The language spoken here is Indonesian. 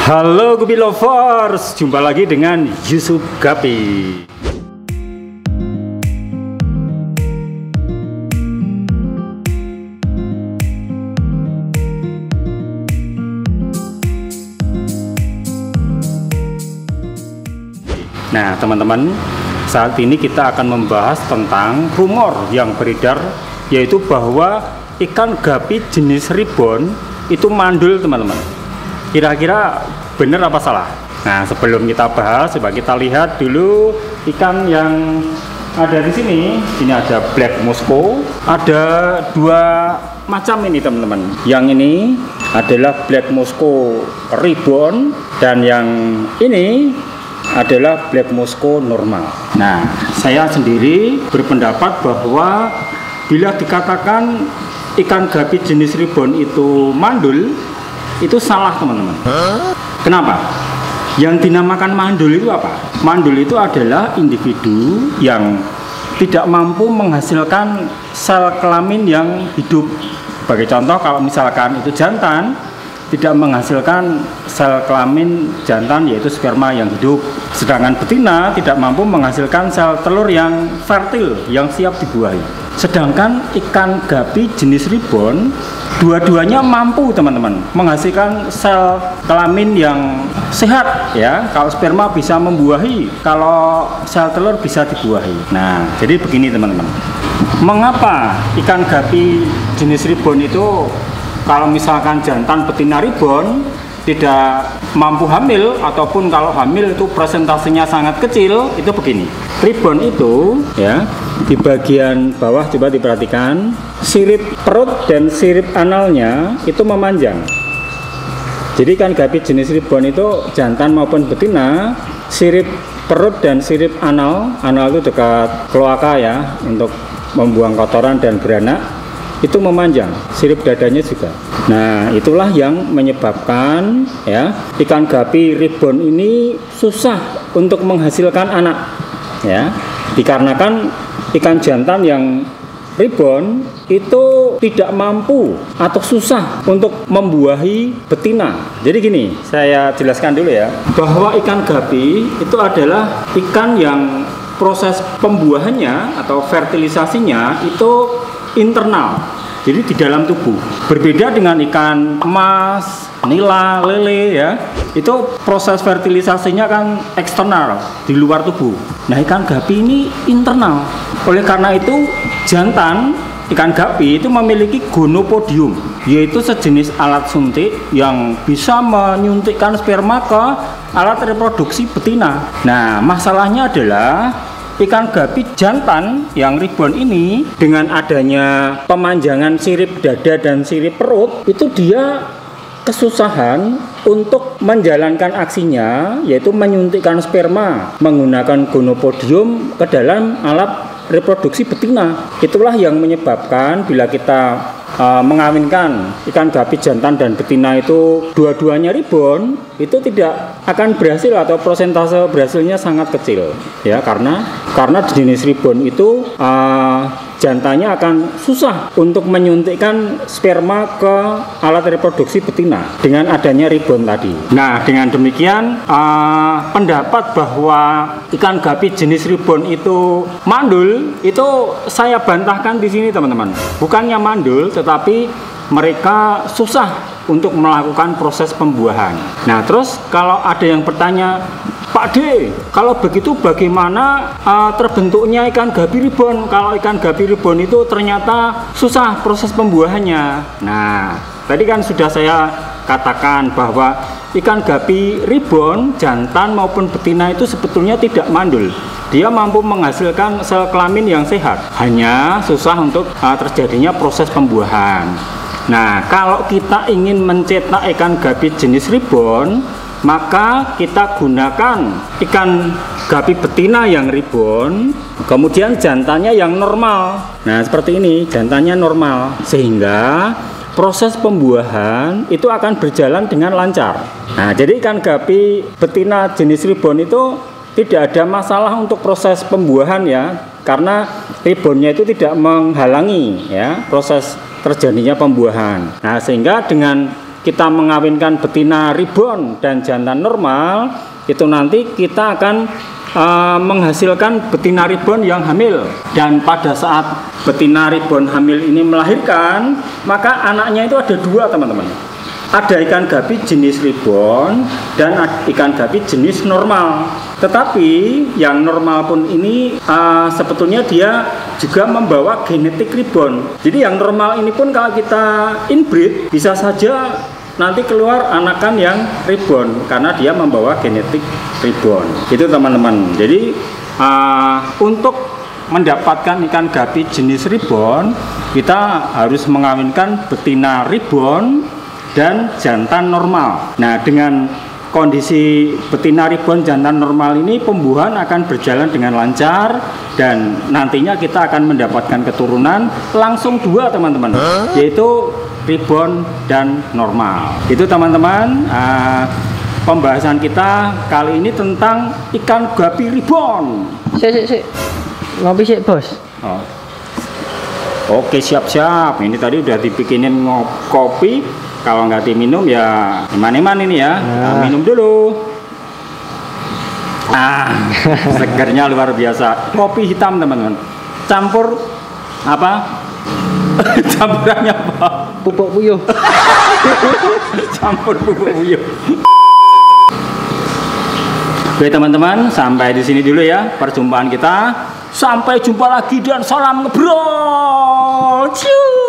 Halo Gupi Lovers, jumpa lagi dengan Yusuf Gapi. Nah teman-teman, saat ini kita akan membahas tentang rumor yang beredar, yaitu bahwa ikan gapi jenis ribbon itu mandul teman-teman. Kira-kira benar apa salah? Nah sebelum kita bahas, coba kita lihat dulu ikan yang ada di sini. Ini ada Black Moscow, ada dua macam ini teman-teman. Yang ini adalah Black Moscow ribbon dan yang ini adalah Black Moscow normal. Nah, saya sendiri berpendapat bahwa bila dikatakan ikan gapi jenis ribbon itu mandul, itu salah teman-teman. Kenapa? Yang dinamakan mandul itu apa? Mandul itu adalah individu yang tidak mampu menghasilkan sel kelamin yang hidup. Sebagai contoh, kalau misalkan itu jantan tidak menghasilkan sel kelamin jantan, yaitu sperma yang hidup. Sedangkan betina tidak mampu menghasilkan sel telur yang fertil, yang siap dibuahi. Sedangkan ikan gapi jenis ribbon, dua-duanya mampu teman-teman menghasilkan sel kelamin yang sehat ya. Kalau sperma bisa membuahi, kalau sel telur bisa dibuahi. Nah, jadi begini teman-teman. Mengapa ikan gapi jenis ribbon itu kalau misalkan jantan betina ribbon tidak mampu hamil, ataupun kalau hamil itu presentasenya sangat kecil? Itu begini, ribbon itu ya, di bagian bawah coba diperhatikan, sirip perut dan sirip analnya itu memanjang. Jadi kan gapi jenis ribbon itu jantan maupun betina, sirip perut dan sirip anal itu dekat kloaka ya, untuk membuang kotoran dan beranak, itu memanjang, sirip dadanya juga. Nah itulah yang menyebabkan ya ikan gapi ribbon ini susah untuk menghasilkan anak ya, dikarenakan ikan jantan yang ribbon itu tidak mampu atau susah untuk membuahi betina. Jadi gini, saya jelaskan dulu ya, bahwa ikan gapi itu adalah ikan yang proses pembuahannya atau fertilisasinya itu internal, jadi di dalam tubuh. Berbeda dengan ikan emas, nila, lele ya, itu proses fertilisasinya kan eksternal, di luar tubuh. Nah ikan gapi ini internal. Oleh karena itu jantan ikan gapi itu memiliki gonopodium, yaitu sejenis alat suntik yang bisa menyuntikkan sperma ke alat reproduksi betina. Nah masalahnya adalah ikan gapi jantan yang ribbon ini, dengan adanya pemanjangan sirip dada dan sirip perut, itu dia kesusahan untuk menjalankan aksinya, yaitu menyuntikkan sperma menggunakan gonopodium ke dalam alat reproduksi betina. Itulah yang menyebabkan bila kita mengawinkan ikan gapi jantan dan betina itu dua-duanya ribbon, itu tidak akan berhasil atau persentase berhasilnya sangat kecil ya, karena jenis ribbon itu jantannya akan susah untuk menyuntikkan sperma ke alat reproduksi betina dengan adanya ribbon tadi. Nah dengan demikian pendapat bahwa ikan gapi jenis ribbon itu mandul, itu saya bantahkan di sini teman-teman. Bukannya mandul, tetapi mereka susah untuk melakukan proses pembuahan. Nah terus kalau ada yang bertanya, Pak D, kalau begitu bagaimana terbentuknya ikan gapi ribbon? Kalau ikan gapi ribbon itu ternyata susah proses pembuahannya. Nah tadi kan sudah saya katakan bahwa ikan gapi ribbon jantan maupun betina itu sebetulnya tidak mandul. Dia mampu menghasilkan sel kelamin yang sehat, hanya susah untuk terjadinya proses pembuahan. Nah kalau kita ingin mencetak ikan gapi jenis ribbon, maka kita gunakan ikan gapi betina yang ribbon, kemudian jantannya yang normal. Nah seperti ini, jantannya normal, sehingga proses pembuahan itu akan berjalan dengan lancar. Nah jadi ikan gapi betina jenis ribbon itu tidak ada masalah untuk proses pembuahan ya, karena ribbonnya itu tidak menghalangi ya proses terjadinya pembuahan. Nah sehingga dengan kita mengawinkan betina ribbon dan jantan normal, itu nanti kita akan menghasilkan betina ribbon yang hamil. Dan pada saat betina ribbon hamil ini melahirkan, maka anaknya itu ada dua, teman-teman. Ada ikan gapi jenis ribbon dan ikan gapi jenis normal. Tetapi yang normal pun ini sebetulnya dia juga membawa genetik ribbon. Jadi yang normal ini pun kalau kita inbreed bisa saja nanti keluar anakan yang ribbon karena dia membawa genetik ribbon. Itu teman-teman. Jadi untuk mendapatkan ikan gapi jenis ribbon, kita harus mengawinkan betina ribbon dan jantan normal. Nah, dengan kondisi betina ribbon jantan normal ini, pembuahan akan berjalan dengan lancar dan nantinya kita akan mendapatkan keturunan langsung dua, teman-teman, yaitu ribbon dan normal. Itu teman-teman, pembahasan kita kali ini tentang ikan gapi ribbon. Sik. Ngopi sik, Bos. Oh. Oke, siap-siap. Ini tadi udah dibikinin kopi. Kalau nggak diminum ya eman-eman ini ya. Nah, minum dulu. Segernya luar biasa. Kopi hitam, teman-teman. Campur apa? Campurannya apa? Pupuk puyuh. Campur pupuk puyuh. Oke, teman-teman, sampai di sini dulu ya perjumpaan kita. Sampai jumpa lagi dan salam ngebrol. Ciu.